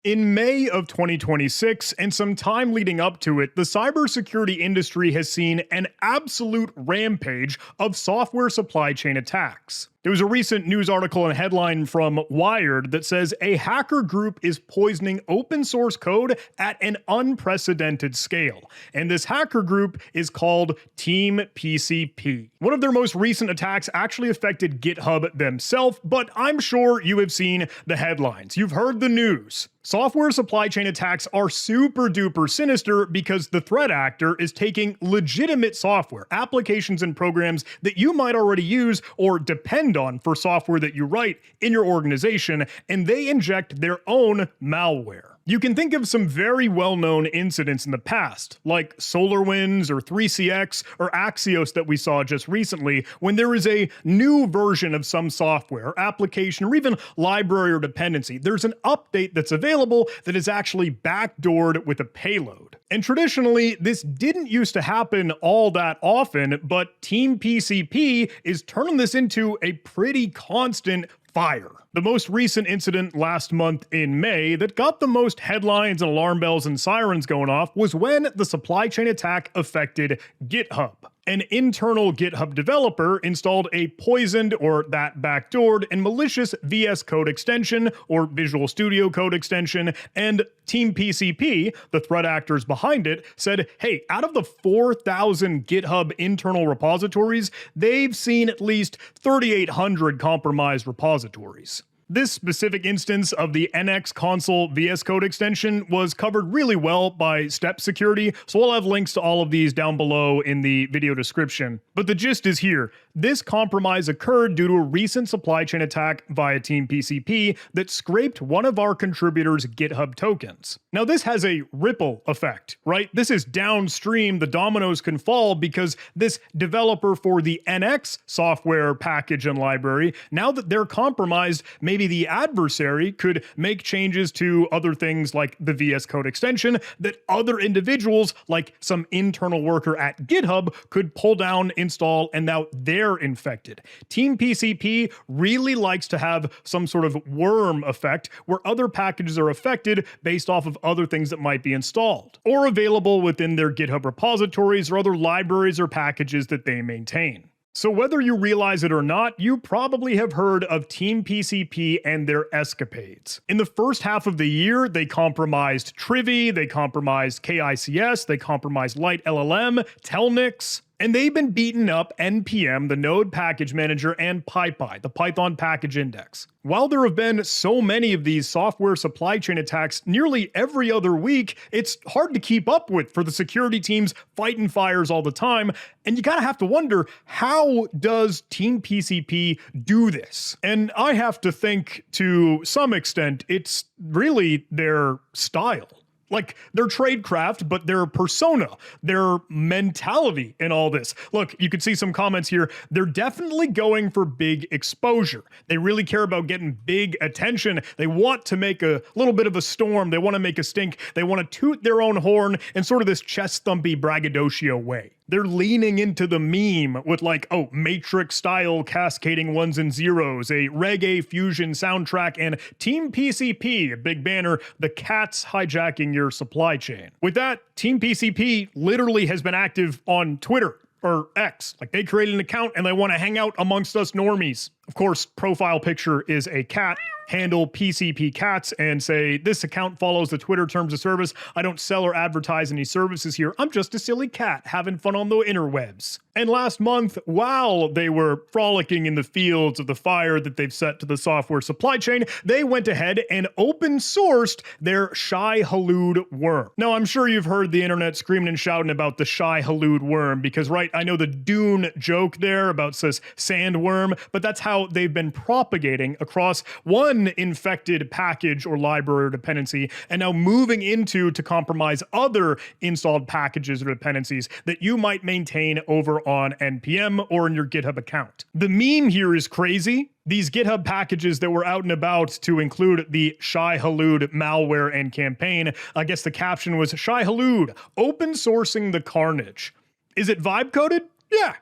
In May of 2026, and some time leading up to it, the cybersecurity industry has seen an absolute rampage of software supply chain attacks. There was a recent news article and headline from Wired that says a hacker group is poisoning open source code at an unprecedented scale. And this hacker group is called Team PCP. One of their most recent attacks actually affected GitHub themselves, but I'm sure you have seen the headlines. You've heard the news. Software supply chain attacks are super duper sinister because the threat actor is taking legitimate software, applications and programs that you might already use or depend on for software that you write in your organization, and they inject their own malware. You can think of some very well-known incidents in the past, like SolarWinds or 3CX or Axios that we saw just recently, when there is a new version of some software, application, or even library or dependency. There's an update that's available that is actually backdoored with a payload. And traditionally, this didn't used to happen all that often, but Team PCP is turning this into a pretty constant fire. The most recent incident last month in May that got the most headlines and alarm bells and sirens going off was when the supply chain attack affected GitHub. An internal GitHub developer installed a poisoned or that backdoored and malicious VS Code extension or Visual Studio Code extension, and Team PCP, the threat actors behind it, said, hey, out of the 4,000 GitHub internal repositories, they've seen at least 3,800 compromised repositories. This specific instance of the NX console VS Code extension was covered really well by Step Security, so I'll have links to all of these down below in the video description. But the gist is here. This compromise occurred due to a recent supply chain attack via Team PCP that scraped one of our contributors' GitHub tokens. Now this has a ripple effect, right? This is downstream, the dominoes can fall because this developer for the NX software package and library, now that they're compromised, maybe the adversary could make changes to other things like the VS Code extension that other individuals, like some internal worker at GitHub, could pull down, install, and now they're infected. Team PCP really likes to have some sort of worm effect where other packages are affected based off of other things that might be installed or available within their GitHub repositories or other libraries or packages that they maintain. So whether you realize it or not, you probably have heard of Team PCP and their escapades. In the first half of the year, they compromised Trivy, they compromised KICS, they compromised Light LLM, Telnix, and they've been beating up NPM, the Node Package Manager, and PyPy, the Python Package Index. While there have been so many of these software supply chain attacks nearly every other week, it's hard to keep up with for the security teams fighting fires all the time, and you gotta have to wonder, how does Team PCP do this? And I have to think, to some extent, it's really their style. Like their tradecraft, but their persona, their mentality in all this. Look, you can see some comments here. They're definitely going for big exposure. They really care about getting big attention. They want to make a little bit of a storm. They want to make a stink. They want to toot their own horn in sort of this chest-thumpy braggadocio way. They're leaning into the meme with like, oh, Matrix-style cascading ones and zeros, a reggae fusion soundtrack, and Team PCP, a big banner, the cats hijacking your supply chain. With that, Team PCP literally has been active on Twitter, or X. Like they created an account and they want to hang out amongst us normies. Of course, profile picture is a cat. Handle PCP cats and say, this account follows the Twitter terms of service. I don't sell or advertise any services here. I'm just a silly cat having fun on the interwebs. And last month, while they were frolicking in the fields of the fire that they've set to the software supply chain, they went ahead and open sourced their Shai-Hulud worm. Now, I'm sure you've heard the internet screaming and shouting about the Shai-Hulud worm because, right, I know the Dune joke there about this sandworm, but that's how they've been propagating across one infected package or library or dependency, and now moving into to compromise other installed packages or dependencies that you might maintain over on NPM or in your GitHub account. The meme here is crazy. These GitHub packages that were out and about to include the Shai-Hulud malware and campaign, I guess the caption was Shai-Hulud, open sourcing the carnage. Is it vibe coded? Yeah.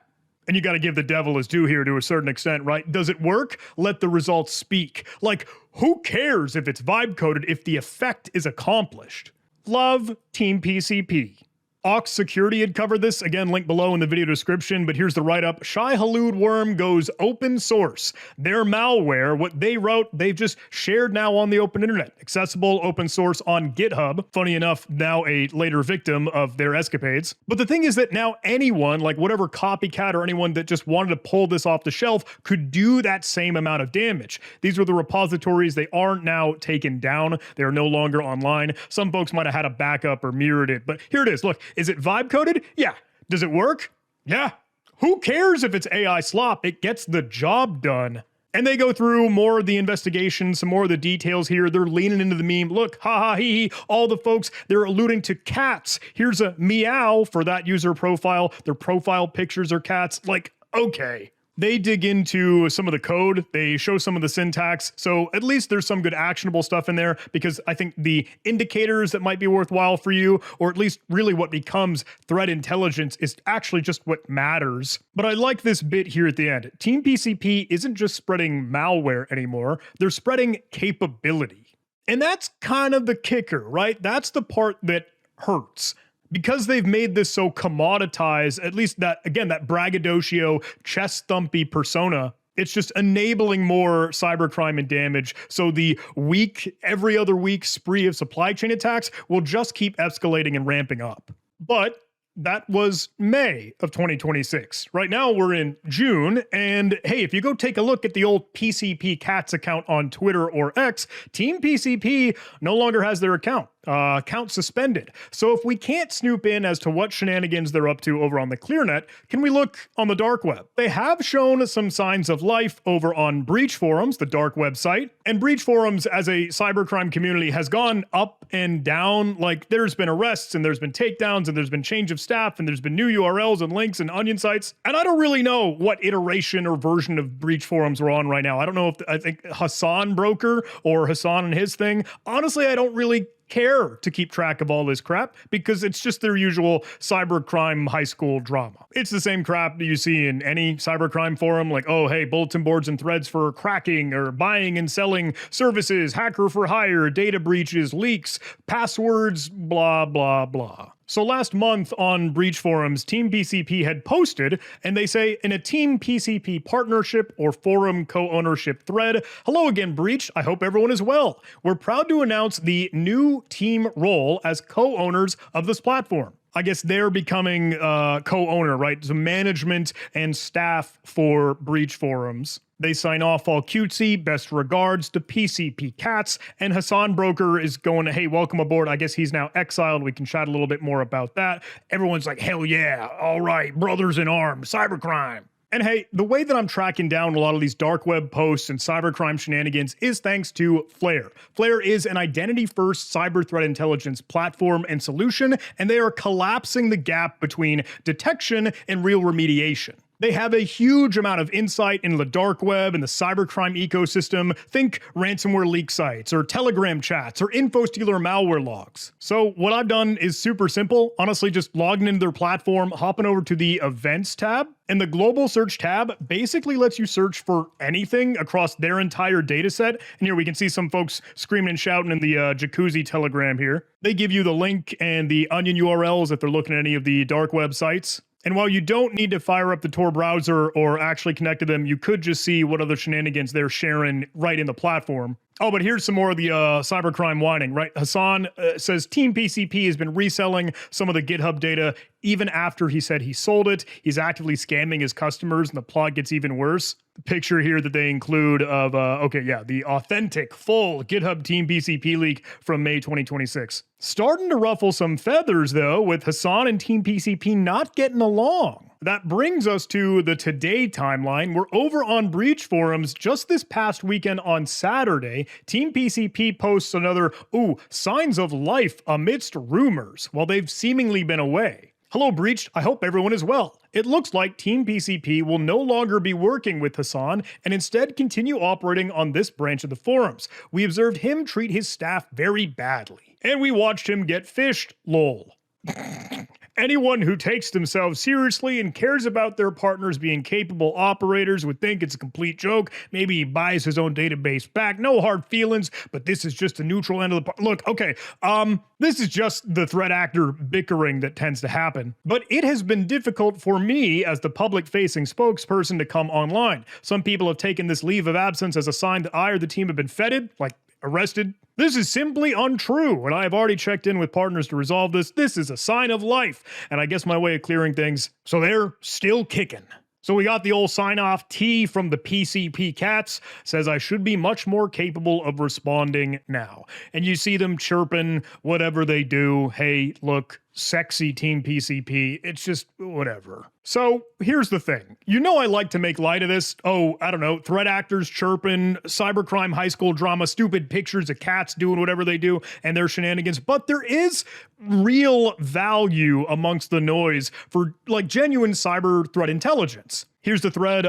And you got to give the devil his due here to a certain extent, right? Does it work? Let the results speak. Like, who cares if it's vibe coded if the effect is accomplished? Love Team PCP. Ox Security had covered this, again link below in the video description, but here's the write-up. Shai Hulud Worm goes open source. Their malware, what they wrote, they've just shared now on the open internet. Accessible open source on GitHub. Funny enough, now a later victim of their escapades. But the thing is that now anyone, like whatever copycat or anyone that just wanted to pull this off the shelf, could do that same amount of damage. These were the repositories. They aren't now taken down. They are no longer online. Some folks might have had a backup or mirrored it, but here it is. Look. Is it vibe coded? Yeah. Does it work? Yeah. Who cares if it's AI slop? It gets the job done. And they go through more of the investigation, some more of the details here. They're leaning into the meme. Look, ha ha hee hee. All the folks, they're alluding to cats. Here's a meow for that user profile. Their profile pictures are cats. Like, okay. They dig into some of the code, they show some of the syntax, so at least there's some good actionable stuff in there, because I think the indicators that might be worthwhile for you, or at least really what becomes threat intelligence, is actually just what matters. But I like this bit here at the end. Team PCP isn't just spreading malware anymore, they're spreading capability. And that's kind of the kicker, right? That's the part that hurts. Because they've made this so commoditized, at least that, again, that braggadocio, chest-thumpy persona, it's just enabling more cybercrime and damage. So the week, every other week spree of supply chain attacks will just keep escalating and ramping up. But that was May of 2026. Right now we're in June, and hey, if you go take a look at the old PCP Cats account on Twitter or X, Team PCP no longer has their account. Account suspended. So if we can't snoop in as to what shenanigans they're up to over on the ClearNet, can we look on the dark web? They have shown some signs of life over on Breach Forums, the dark website, and Breach Forums as a cybercrime community has gone up and down. Like, there's been arrests and there's been takedowns and there's been change of staff and there's been new URLs and links and onion sites. And I don't really know what iteration or version of Breach Forums we're on right now. I don't know if I think Hassan Broker or Hassan and his thing. Honestly, I don't really care to keep track of all this crap because it's just their usual cybercrime high school drama. It's the same crap that you see in any cybercrime forum, like, oh, hey, bulletin boards and threads for cracking or buying and selling services, hacker for hire, data breaches, leaks, passwords, blah, blah, blah. So last month on Breach Forums, Team PCP had posted, and they say, in a Team PCP partnership or forum co-ownership thread, hello again, Breach. I hope everyone is well. We're proud to announce the new team role as co-owners of this platform. I guess they're becoming co-owner, right? So management and staff for Breach Forums. They sign off all cutesy, best regards to PCP Cats, and Hassan Broker is going, hey, welcome aboard. I guess he's now exiled. We can chat a little bit more about that. Everyone's like, hell yeah, all right, brothers in arms, cybercrime. And hey, the way that I'm tracking down a lot of these dark web posts and cybercrime shenanigans is thanks to Flare. Flare is an identity-first cyber threat intelligence platform and solution, and they are collapsing the gap between detection and real remediation. They have a huge amount of insight into the dark web and the cybercrime ecosystem. Think ransomware leak sites or Telegram chats or InfoStealer malware logs. So what I've done is super simple. Honestly, just logging into their platform, hopping over to the Events tab, and the Global Search tab basically lets you search for anything across their entire data set. And here we can see some folks screaming and shouting in the Jacuzzi Telegram here. They give you the link and the onion URLs if they're looking at any of the dark web sites. And while you don't need to fire up the Tor browser or actually connect to them, you could just see what other shenanigans they're sharing right in the platform. Oh, but here's some more of the cybercrime whining, right? Hassan says Team PCP has been reselling some of the GitHub data even after he said he sold it. He's actively scamming his customers, and the plot gets even worse. The picture here that they include of, the authentic, full GitHub Team PCP leak from May 2026. Starting to ruffle some feathers, though, with Hassan and Team PCP not getting along. That brings us to the today timeline. We're over on Breach Forums just this past weekend on Saturday. Team PCP posts another, signs of life amidst rumors while they've seemingly been away. Hello, Breached. I hope everyone is well. It looks like Team PCP will no longer be working with Hassan and instead continue operating on this branch of the forums. We observed him treat his staff very badly, and we watched him get fished, lol. Anyone who takes themselves seriously and cares about their partners being capable operators would think it's a complete joke. Maybe he buys his own database back. No hard feelings, but this is just a neutral end of the... Look, okay, this is just the threat actor bickering that tends to happen. But it has been difficult for me as the public-facing spokesperson to come online. Some people have taken this leave of absence as a sign that I or the team have been feted, like arrested. This is simply untrue, and I have already checked in with partners to resolve this. This is a sign of life, and I guess my way of clearing things. So they're still kicking. So we got the old sign-off. T from the PCP cats says I should be much more capable of responding now. And you see them chirping whatever they do. Hey, look, sexy Team PCP. It's just whatever. So here's the thing. You know I like to make light of this. Oh, I don't know, threat actors chirping, cybercrime high school drama, stupid pictures of cats doing whatever they do and their shenanigans. But there is real value amongst the noise for like genuine cyber threat intelligence. Here's the thread.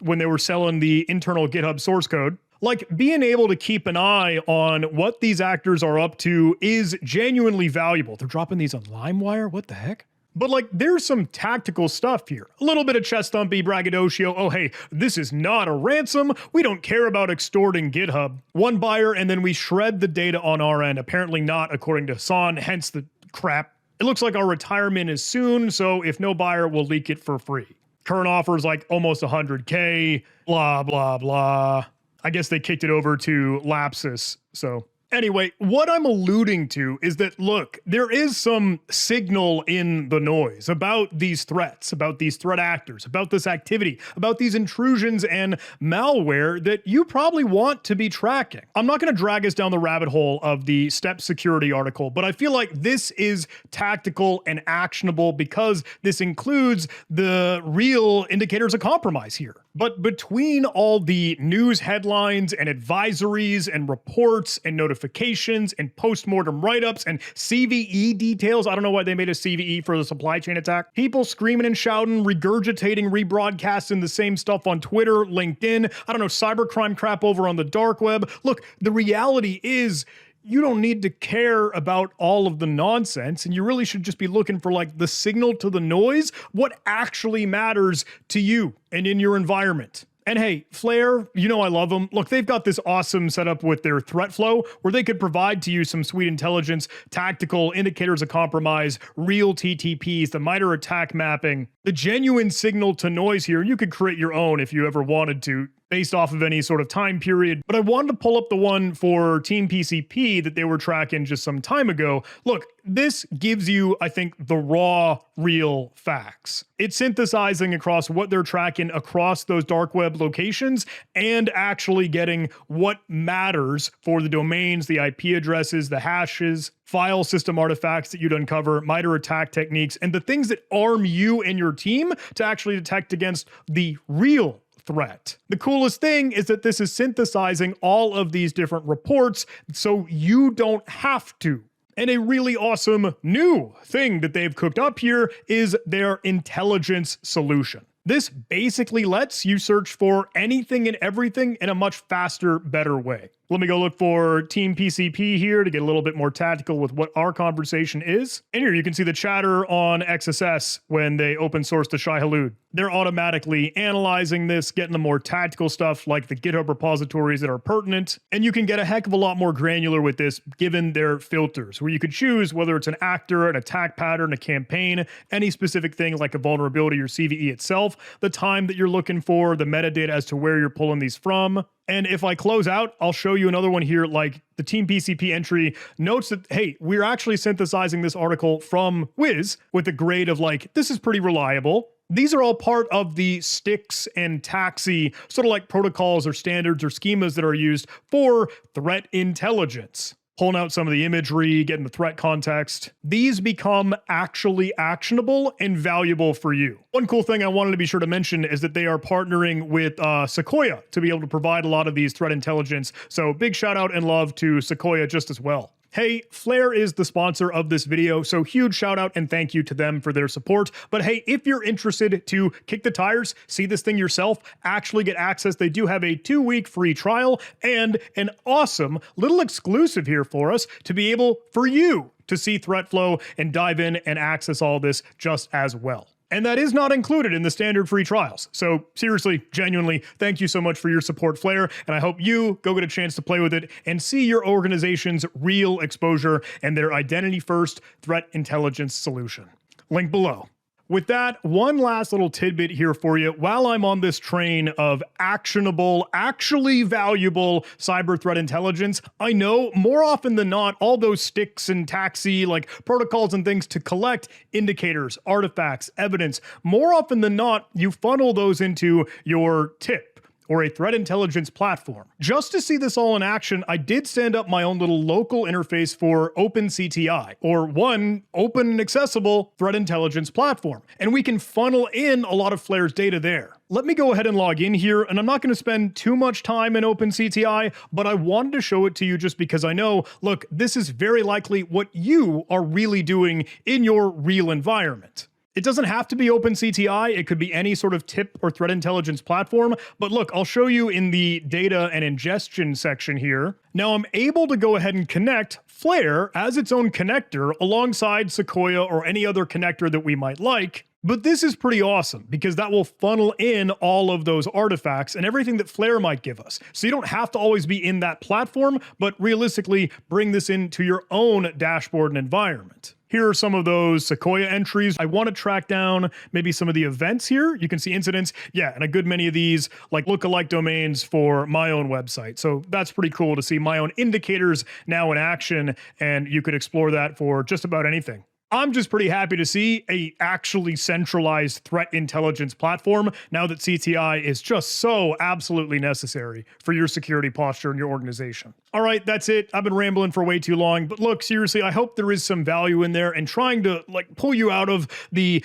When they were selling the internal GitHub source code. Like, being able to keep an eye on what these actors are up to is genuinely valuable. They're dropping these on LimeWire? What the heck? But like, there's some tactical stuff here. A little bit of chest thumpy braggadocio. Oh, hey, this is not a ransom. We don't care about extorting GitHub. One buyer, and then we shred the data on our end. Apparently not, according to Hassan, hence the crap. It looks like our retirement is soon, so if no buyer, we'll leak it for free. Current offer is like almost 100K, blah, blah, blah. I guess they kicked it over to Lapsus, so... Anyway, what I'm alluding to is that, look, there is some signal in the noise about these threats, about these threat actors, about this activity, about these intrusions and malware that you probably want to be tracking. I'm not going to drag us down the rabbit hole of the Step Security article, but I feel like this is tactical and actionable because this includes the real indicators of compromise here. But between all the news headlines and advisories and reports and notifications and postmortem write-ups and CVE details, I don't know why they made a CVE for the supply chain attack, people screaming and shouting, regurgitating, rebroadcasting the same stuff on Twitter, LinkedIn, I don't know, cybercrime crap over on the dark web. Look, the reality is, you don't need to care about all of the nonsense, and you really should just be looking for like the signal to the noise, what actually matters to you and in your environment. And hey, Flare, you know I love them. Look, they've got this awesome setup with their threat flow where they could provide to you some sweet intelligence, tactical indicators of compromise, real TTPs, the MITRE attack mapping, the genuine signal to noise here. You could create your own if you ever wanted to, based off of any sort of time period. But I wanted to pull up the one for Team PCP that they were tracking just some time ago. Look, this gives you, I think, the raw, real facts. It's synthesizing across what they're tracking across those dark web locations and actually getting what matters for the domains, the IP addresses, the hashes, file system artifacts that you'd uncover, MITRE attack techniques, and the things that arm you and your team to actually detect against the real threat. The coolest thing is that this is synthesizing all of these different reports so you don't have to. And a really awesome new thing that they've cooked up here is their intelligence solution. This basically lets you search for anything and everything in a much faster, better way. Let me go look for Team PCP here to get a little bit more tactical with what our conversation is. And here you can see the chatter on XSS when they open source the Shai-Hulud. They're automatically analyzing this, getting the more tactical stuff like the GitHub repositories that are pertinent. And you can get a heck of a lot more granular with this given their filters, where you could choose whether it's an actor, an attack pattern, a campaign, any specific thing like a vulnerability or CVE itself, the time that you're looking for, the metadata as to where you're pulling these from. And if I close out, I'll show you another one here, like the Team PCP entry notes that, hey, we're actually synthesizing this article from Wiz with a grade of like, this is pretty reliable. These are all part of the STIX and TAXI, sort of like protocols or standards or schemas that are used for threat intelligence. Pulling out some of the imagery, getting the threat context. These become actually actionable and valuable for you. One cool thing I wanted to be sure to mention is that they are partnering with Sequoia to be able to provide a lot of these threat intelligence. So big shout out and love to Sequoia just as well. Hey, Flare is the sponsor of this video, so huge shout out and thank you to them for their support. But hey, if you're interested to kick the tires, see this thing yourself, actually get access, they do have a 2-week free trial and an awesome little exclusive here for us to be able for you to see threat flow and dive in and access all this just as well. And that is not included in the standard free trials. So seriously, genuinely, thank you so much for your support, Flare, and I hope you go get a chance to play with it and see your organization's real exposure and their identity-first threat intelligence solution. Link below. With that, one last little tidbit here for you. While I'm on this train of actionable, actually valuable cyber threat intelligence, I know more often than not, all those sticks and taxi like protocols and things to collect indicators, artifacts, evidence, more often than not, you funnel those into your tip or a threat intelligence platform. Just to see this all in action, I did stand up my own little local interface for OpenCTI, or one open and accessible threat intelligence platform. And we can funnel in a lot of Flare's data there. Let me go ahead and log in here, and I'm not gonna spend too much time in OpenCTI, but I wanted to show it to you just because I know, look, this is very likely what you are really doing in your real environment. It doesn't have to be OpenCTI, it could be any sort of tip or threat intelligence platform, but look, I'll show you in the data and ingestion section here. Now I'm able to go ahead and connect Flare as its own connector alongside Sequoia or any other connector that we might like. But this is pretty awesome because that will funnel in all of those artifacts and everything that Flare might give us. So you don't have to always be in that platform, but realistically bring this into your own dashboard and environment. Here are some of those Sequoia entries. I want to track down maybe some of the events here. You can see incidents. Yeah, and a good many of these like lookalike domains for my own website. So that's pretty cool to see my own indicators now in action, and you could explore that for just about anything. I'm just pretty happy to see a actually centralized threat intelligence platform now that CTI is just so absolutely necessary for your security posture in your organization. All right, that's it. I've been rambling for way too long, but look, seriously, I hope there is some value in there and trying to like pull you out of the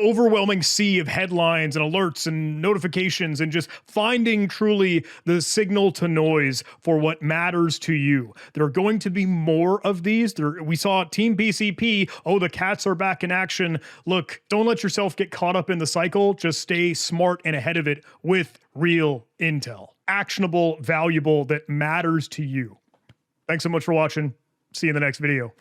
overwhelming sea of headlines and alerts and notifications and just finding truly the signal to noise for what matters to you. There are going to be more of these. We saw Team PCP. Oh, the cats are back in action. Look, don't let yourself get caught up in the cycle. Just stay smart and ahead of it with real intel. Actionable, valuable, that matters to you. Thanks so much for watching. See you in the next video.